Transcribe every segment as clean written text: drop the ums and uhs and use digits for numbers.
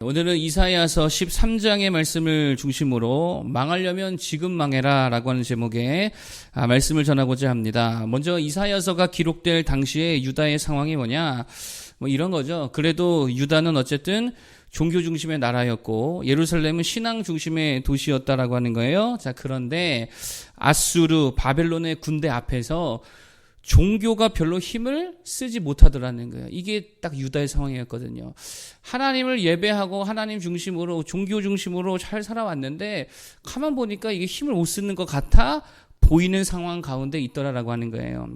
오늘은 이사야서 13장의 말씀을 중심으로 망하려면 지금 망해라 라고 하는 제목의 말씀을 전하고자 합니다. 먼저 이사야서가 기록될 당시에 유다의 상황이 뭐냐, 이런 거죠. 그래도 유다는 어쨌든 종교 중심의 나라였고 예루살렘은 신앙 중심의 도시였다라고 하는 거예요. 자, 그런데 아수르, 바벨론의 군대 앞에서 종교가 별로 힘을 쓰지 못하더라는 거예요. 이게 딱 유다의 상황이었거든요. 하나님을 예배하고 하나님 중심으로, 종교 중심으로 잘 살아왔는데 가만 보니까 이게 힘을 못 쓰는 것 같아 보이는 상황 가운데 있더라라고 하는 거예요.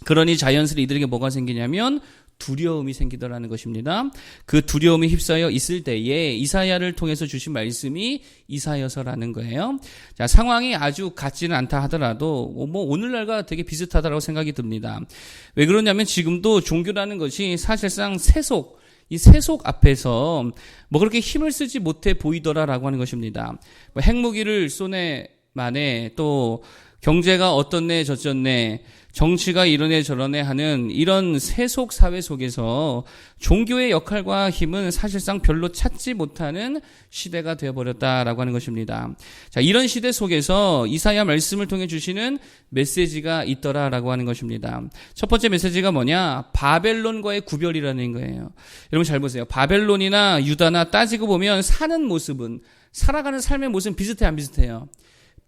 그러니 자연스레 이들에게 뭐가 생기냐면 두려움이 생기더라는 것입니다. 그 두려움이 휩싸여 있을 때에 이사야를 통해서 주신 말씀이 이사야서라는 거예요. 자, 상황이 아주 같지는 않다 하더라도 오늘날과 되게 비슷하다고 생각이 듭니다. 왜 그러냐면 지금도 종교라는 것이 사실상 이 세속 앞에서 그렇게 힘을 쓰지 못해 보이더라라고 하는 것입니다. 핵무기를 쏘네 마네, 또 경제가 어떻네 저쩌네, 정치가 이러네 저러네 하는 이런 세속 사회 속에서 종교의 역할과 힘은 사실상 별로 찾지 못하는 시대가 되어버렸다라고 하는 것입니다. 자, 이런 시대 속에서 이사야 말씀을 통해 주시는 메시지가 있더라라고 하는 것입니다. 첫 번째 메시지가 뭐냐? 바벨론과의 구별이라는 거예요. 여러분 잘 보세요. 바벨론이나 유다나 따지고 보면 사는 모습은, 살아가는 삶의 모습은 비슷해 안 비슷해요?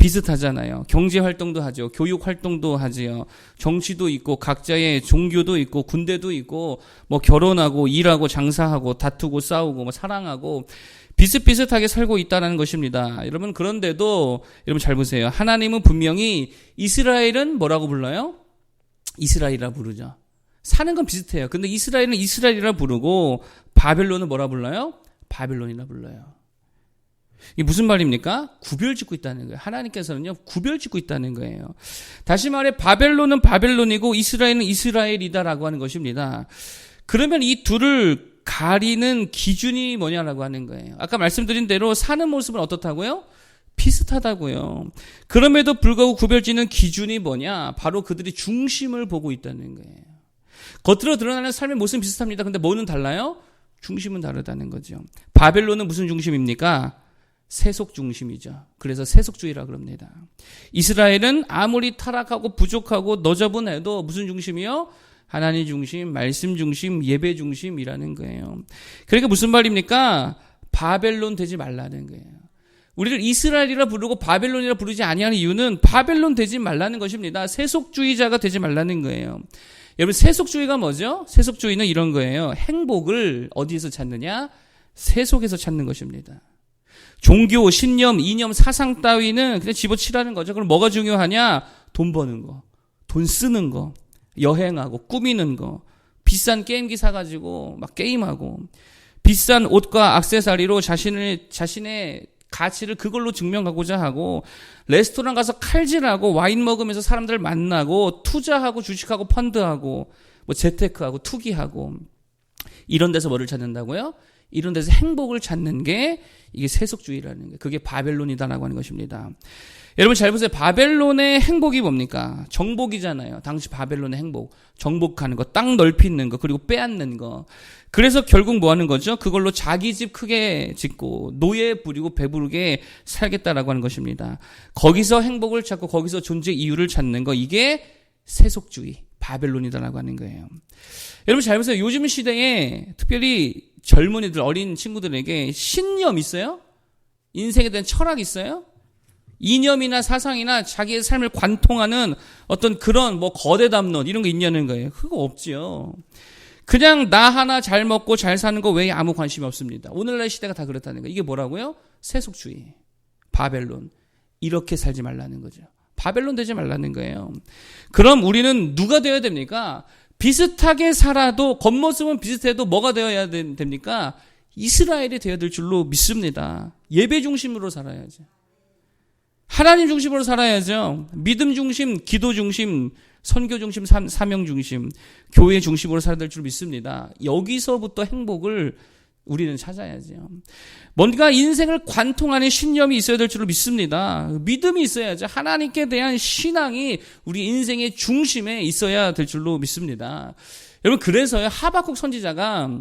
비슷하잖아요. 경제 활동도 하죠. 교육 활동도 하지요. 정치도 있고 각자의 종교도 있고 군대도 있고 결혼하고 일하고 장사하고 다투고 싸우고 사랑하고 비슷비슷하게 살고 있다는 것입니다. 여러분, 그런데도 여러분 잘 보세요. 하나님은 분명히 이스라엘은 뭐라고 불러요? 이스라엘이라 부르죠. 사는 건 비슷해요. 근데 이스라엘은 이스라엘이라 부르고 바벨론은 뭐라 불러요? 바벨론이라 불러요. 이게 무슨 말입니까? 구별짓고 있다는 거예요. 하나님께서는요, 구별짓고 있다는 거예요. 다시 말해 바벨론은 바벨론이고 이스라엘은 이스라엘이다라고 하는 것입니다. 그러면 이 둘을 가리는 기준이 뭐냐라고 하는 거예요. 아까 말씀드린 대로 사는 모습은 어떻다고요? 비슷하다고요. 그럼에도 불구하고 구별짓는 기준이 뭐냐? 바로 그들이 중심을 보고 있다는 거예요. 겉으로 드러나는 삶의 모습은 비슷합니다. 근데 뭐는 달라요? 중심은 다르다는 거죠. 바벨론은 무슨 중심입니까? 세속 중심이죠. 그래서 세속주의라 그럽니다. 이스라엘은 아무리 타락하고 부족하고 너저분해도 무슨 중심이요? 하나님 중심, 말씀 중심, 예배 중심이라는 거예요. 그러니까 무슨 말입니까? 바벨론 되지 말라는 거예요. 우리를 이스라엘이라 부르고 바벨론이라 부르지 아니하는 이유는 바벨론 되지 말라는 것입니다. 세속주의자가 되지 말라는 거예요. 여러분, 세속주의가 뭐죠? 세속주의는 이런 거예요. 행복을 어디에서 찾느냐? 세속에서 찾는 것입니다. 종교, 신념, 이념, 사상 따위는 그냥 집어치라는 거죠. 그럼 뭐가 중요하냐? 돈 버는 거, 돈 쓰는 거, 여행하고 꾸미는 거, 비싼 게임기 사가지고 막 게임하고, 비싼 옷과 액세서리로 자신의 가치를 그걸로 증명하고자 하고, 레스토랑 가서 칼질하고 와인 먹으면서 사람들 만나고 투자하고 주식하고 펀드하고 재테크하고 투기하고, 이런 데서 뭐를 찾는다고요? 이런 데서 행복을 찾는 게 이게 세속주의라는 거예요. 그게 바벨론이다라고 하는 것입니다. 여러분 잘 보세요. 바벨론의 행복이 뭡니까? 정복이잖아요. 당시 바벨론의 행복. 정복하는 거, 땅 넓히는 거, 그리고 빼앗는 거. 그래서 결국 뭐 하는 거죠? 그걸로 자기 집 크게 짓고 노예 부리고 배부르게 살겠다라고 하는 것입니다. 거기서 행복을 찾고 거기서 존재 이유를 찾는 거, 이게 세속주의, 바벨론이다라고 하는 거예요. 여러분 잘 보세요. 요즘 시대에 특별히 젊은이들, 어린 친구들에게 신념 있어요? 인생에 대한 철학 있어요? 이념이나 사상이나 자기의 삶을 관통하는 어떤 그런 거대 담론 이런 거 있냐는 거예요. 그거 없지요. 그냥 나 하나 잘 먹고 잘 사는 거 외에 아무 관심이 없습니다. 오늘날 시대가 다 그렇다는 거예요. 이게 뭐라고요? 세속주의, 바벨론. 이렇게 살지 말라는 거죠. 바벨론 되지 말라는 거예요. 그럼 우리는 누가 되어야 됩니까? 비슷하게 살아도, 겉모습은 비슷해도 뭐가 되어야 됩니까? 이스라엘이 되어야 될 줄로 믿습니다. 예배 중심으로 살아야죠. 하나님 중심으로 살아야죠. 믿음 중심, 기도 중심, 선교 중심, 사명 중심, 교회 중심으로 살아야 될 줄 믿습니다. 여기서부터 행복을 우리는 찾아야죠. 뭔가 인생을 관통하는 신념이 있어야 될 줄로 믿습니다. 믿음이 있어야죠. 하나님께 대한 신앙이 우리 인생의 중심에 있어야 될 줄로 믿습니다. 여러분, 그래서요, 하박국 선지자가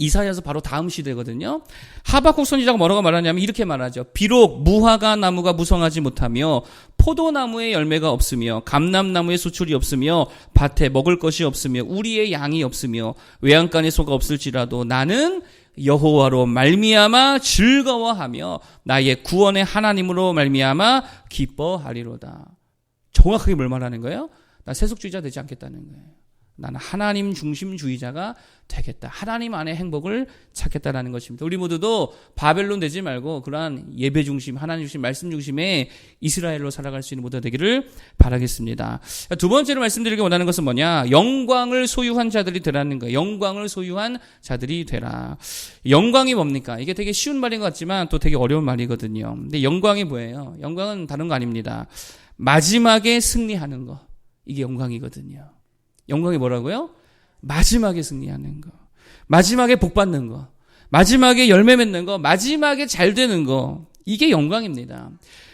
이사야서 바로 다음 시대거든요. 하박국 선지자가 뭐라고 말하냐면 이렇게 말하죠. 비록 무화과 나무가 무성하지 못하며 포도나무에 열매가 없으며 감람나무에 수출이 없으며 밭에 먹을 것이 없으며 우리의 양이 없으며 외양간에 소가 없을지라도 나는 여호와로 말미암아 즐거워하며 나의 구원의 하나님으로 말미암아 기뻐하리로다. 정확하게 뭘 말하는 거예요? 나 세속주의자 되지 않겠다는 거예요. 나는 하나님 중심주의자가 되겠다. 하나님 안에 행복을 찾겠다라는 것입니다. 우리 모두도 바벨론 되지 말고 그러한 예배 중심, 하나님 중심, 말씀 중심의 이스라엘로 살아갈 수 있는 모두가 되기를 바라겠습니다. 두 번째로 말씀드리기 원하는 것은 뭐냐? 영광을 소유한 자들이 되라는 거예요. 영광을 소유한 자들이 되라. 영광이 뭡니까? 이게 되게 쉬운 말인 것 같지만 또 되게 어려운 말이거든요. 근데 영광이 뭐예요? 영광은 다른 거 아닙니다. 마지막에 승리하는 거. 이게 영광이거든요. 영광이 뭐라고요? 마지막에 승리하는 거. 마지막에 복 받는 거. 마지막에 열매 맺는 거. 마지막에 잘 되는 거. 이게 영광입니다.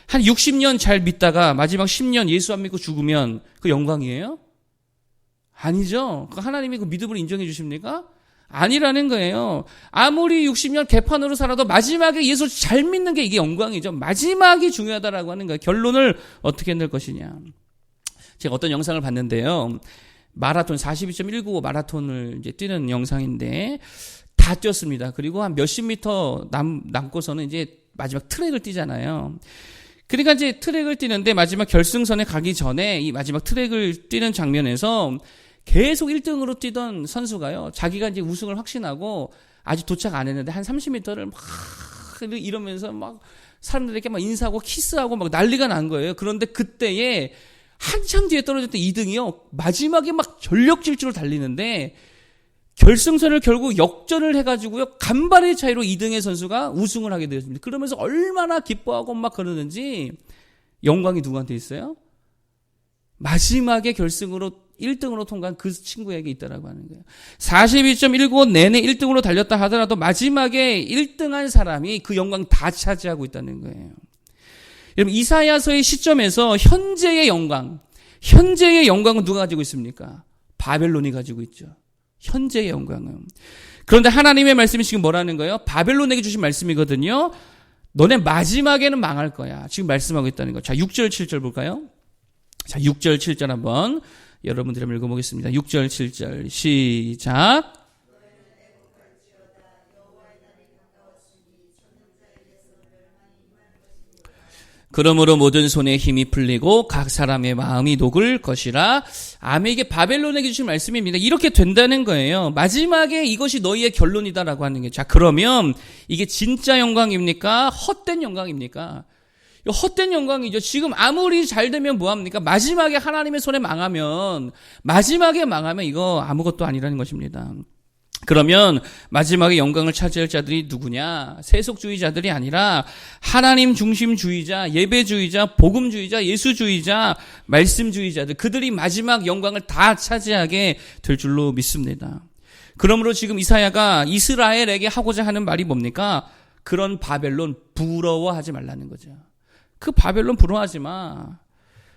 한 60년 잘 믿다가 마지막 10년 예수 안 믿고 죽으면 그 영광이에요? 아니죠. 하나님이 그 믿음을 인정해 주십니까? 아니라는 거예요. 아무리 60년 개판으로 살아도 마지막에 예수 잘 믿는 게 이게 영광이죠. 마지막이 중요하다라고 하는 거예요. 결론을 어떻게 낼 것이냐. 제가 어떤 영상을 봤는데요. 마라톤 42.195 마라톤을 이제 뛰는 영상인데 다 뛰었습니다. 그리고 한 몇십 미터 남고서는 이제 마지막 트랙을 뛰잖아요. 그러니까 이제 트랙을 뛰는데 마지막 결승선에 가기 전에 이 마지막 트랙을 뛰는 장면에서 계속 1등으로 뛰던 선수가요. 자기가 이제 우승을 확신하고 아직 도착 안 했는데 한 30m를 막 이러면서 막 사람들에게 막 인사하고 키스하고 막 난리가 난 거예요. 그런데 그때에 한참 뒤에 떨어졌던 2등이요. 마지막에 막 전력 질주로 달리는데 결승선을 결국 역전을 해가지고요. 간발의 차이로 2등의 선수가 우승을 하게 되었습니다. 그러면서 얼마나 기뻐하고 막 그러는지 영광이 누구한테 있어요? 마지막에 결승으로 1등으로 통과한 그 친구에게 있다라고 하는 거예요. 42.195 내내 1등으로 달렸다 하더라도 마지막에 1등한 사람이 그 영광 다 차지하고 있다는 거예요. 여러분 이사야서의 시점에서 현재의 영광은 누가 가지고 있습니까? 바벨론이 가지고 있죠. 현재의 영광은. 그런데 하나님의 말씀이 지금 뭐라는 거예요? 바벨론에게 주신 말씀이거든요. 너네 마지막에는 망할 거야. 지금 말씀하고 있다는 거. 자, 6절 7절 볼까요? 자, 6절 7절 한번 여러분들이 한번 읽어보겠습니다. 6절 7절 시작. 그러므로 모든 손에 힘이 풀리고 각 사람의 마음이 녹을 것이라. 아멘. 이게 바벨론에게 주신 말씀입니다. 이렇게 된다는 거예요. 마지막에 이것이 너희의 결론이다라고 하는 게. 자, 그러면 이게 진짜 영광입니까? 헛된 영광입니까? 헛된 영광이죠. 지금 아무리 잘 되면 뭐합니까? 마지막에 하나님의 손에 망하면 이거 아무것도 아니라는 것입니다. 그러면 마지막에 영광을 차지할 자들이 누구냐? 세속주의자들이 아니라 하나님 중심주의자, 예배주의자, 복음주의자, 예수주의자, 말씀주의자들, 그들이 마지막 영광을 다 차지하게 될 줄로 믿습니다. 그러므로 지금 이사야가 이스라엘에게 하고자 하는 말이 뭡니까? 그런 바벨론 부러워하지 말라는 거죠. 그 바벨론 부러워하지 마.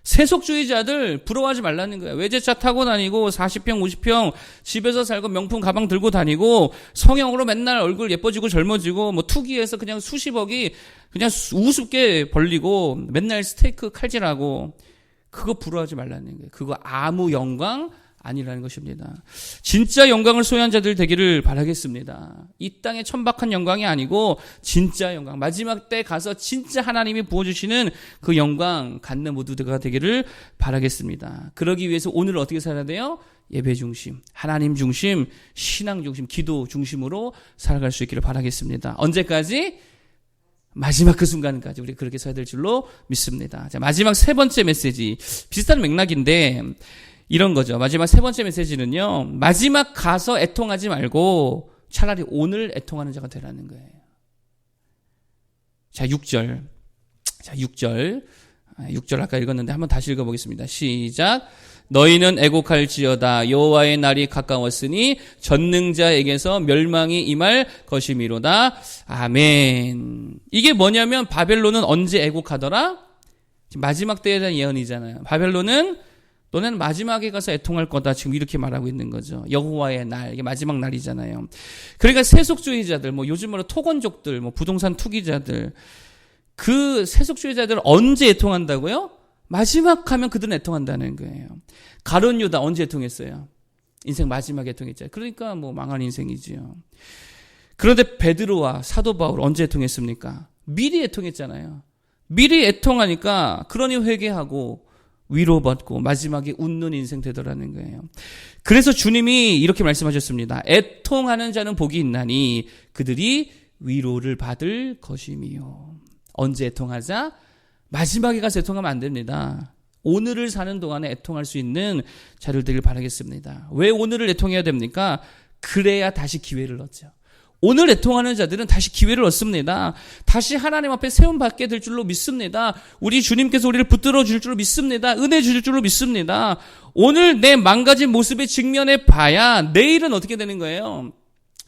세속주의자들 부러워하지 말라는 거예요. 외제차 타고 다니고 40평 50평 집에서 살고 명품 가방 들고 다니고 성형으로 맨날 얼굴 예뻐지고 젊어지고 뭐 투기해서 그냥 수십억이 그냥 우습게 벌리고 맨날 스테이크 칼질하고 그거 부러워하지 말라는 거예요. 그거 아무 영광 아니라는 것입니다. 진짜 영광을 소유한 자들 되기를 바라겠습니다. 이 땅의 천박한 영광이 아니고 진짜 영광, 마지막 때 가서 진짜 하나님이 부어주시는 그 영광 갖는 모두가 되기를 바라겠습니다. 그러기 위해서 오늘 어떻게 살아야 돼요? 예배 중심, 하나님 중심, 신앙 중심, 기도 중심으로 살아갈 수 있기를 바라겠습니다. 언제까지? 마지막 그 순간까지 우리 그렇게 서야 될 줄로 믿습니다. 자, 마지막 세 번째 메시지, 비슷한 맥락인데 이런 거죠. 마지막 세 번째 메시지는요. 마지막 가서 애통하지 말고 차라리 오늘 애통하는 자가 되라는 거예요. 자, 6절. 자, 6절 아까 읽었는데 한번 다시 읽어보겠습니다. 시작. 너희는 애곡할지어다. 여호와의 날이 가까웠으니 전능자에게서 멸망이 임할 것이미로다. 아멘. 이게 뭐냐면 바벨론은 언제 애곡하더라? 마지막 때에 대한 예언이잖아요. 바벨론은 너네는 마지막에 가서 애통할 거다. 지금 이렇게 말하고 있는 거죠. 여호와의 날, 이게 마지막 날이잖아요. 그러니까 세속주의자들, 요즘으로 토건족들, 부동산 투기자들, 그 세속주의자들은 언제 애통한다고요? 마지막 하면 그들은 애통한다는 거예요. 가룟 유다 언제 애통했어요? 인생 마지막에 애통했죠. 그러니까 망한 인생이지요. 그런데 베드로와 사도 바울 언제 애통했습니까? 미리 애통했잖아요. 미리 애통하니까 그러니 회개하고 위로받고 마지막에 웃는 인생 되더라는 거예요. 그래서 주님이 이렇게 말씀하셨습니다. 애통하는 자는 복이 있나니 그들이 위로를 받을 것이미요. 언제 애통하자? 마지막에 가서 애통하면 안 됩니다. 오늘을 사는 동안에 애통할 수 있는 자를 되길 바라겠습니다. 왜 오늘을 애통해야 됩니까? 그래야 다시 기회를 얻죠. 오늘 애통하는 자들은 다시 기회를 얻습니다. 다시 하나님 앞에 세움받게 될 줄로 믿습니다. 우리 주님께서 우리를 붙들어 줄 줄로 믿습니다. 은혜 주실 줄로 믿습니다. 오늘 내 망가진 모습에 직면해 봐야 내일은 어떻게 되는 거예요?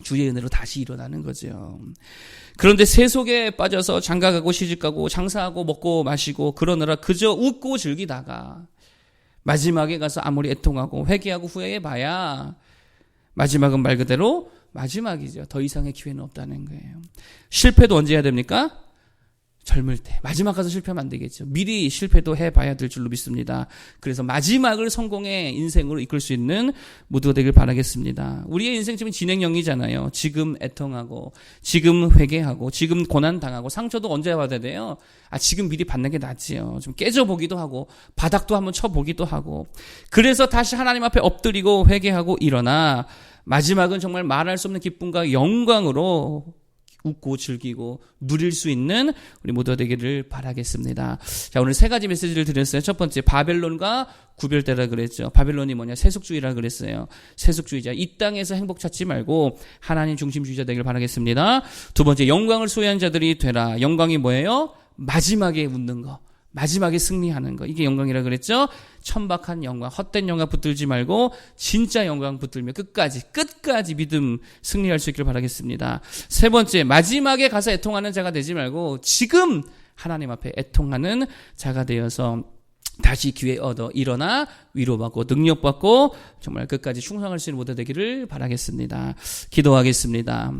주의 은혜로 다시 일어나는 거죠. 그런데 세속에 빠져서 장가가고 시집가고 장사하고 먹고 마시고 그러느라 그저 웃고 즐기다가 마지막에 가서 아무리 애통하고 회개하고 후회해 봐야 마지막은 말 그대로 마지막이죠. 더 이상의 기회는 없다는 거예요. 실패도 언제 해야 됩니까? 젊을 때. 마지막 가서 실패하면 안 되겠죠. 미리 실패도 해봐야 될 줄로 믿습니다. 그래서 마지막을 성공의 인생으로 이끌 수 있는 모두가 되길 바라겠습니다. 우리의 인생 지금 진행형이잖아요. 지금 애통하고 지금 회개하고 지금 고난당하고 상처도 언제 받아야 돼요? 지금 미리 받는 게 낫지요. 좀 깨져보기도 하고 바닥도 한번 쳐보기도 하고 그래서 다시 하나님 앞에 엎드리고 회개하고 일어나 마지막은 정말 말할 수 없는 기쁨과 영광으로 웃고 즐기고 누릴 수 있는 우리 모두가 되기를 바라겠습니다. 자, 오늘 세 가지 메시지를 드렸어요. 첫 번째, 바벨론과 구별되라 그랬죠. 바벨론이 뭐냐? 세속주의라 그랬어요. 세속주의자. 이 땅에서 행복 찾지 말고 하나님 중심주의자 되기를 바라겠습니다. 두 번째, 영광을 소유한 자들이 되라. 영광이 뭐예요? 마지막에 웃는 거. 마지막에 승리하는 거. 이게 영광이라 그랬죠. 천박한 영광, 헛된 영광 붙들지 말고 진짜 영광 붙들며 끝까지 믿음 승리할 수 있기를 바라겠습니다. 세 번째, 마지막에 가서 애통하는 자가 되지 말고 지금 하나님 앞에 애통하는 자가 되어서 다시 기회 얻어 일어나 위로받고 능력받고 정말 끝까지 충성할 수 있는 모두 되기를 바라겠습니다. 기도하겠습니다.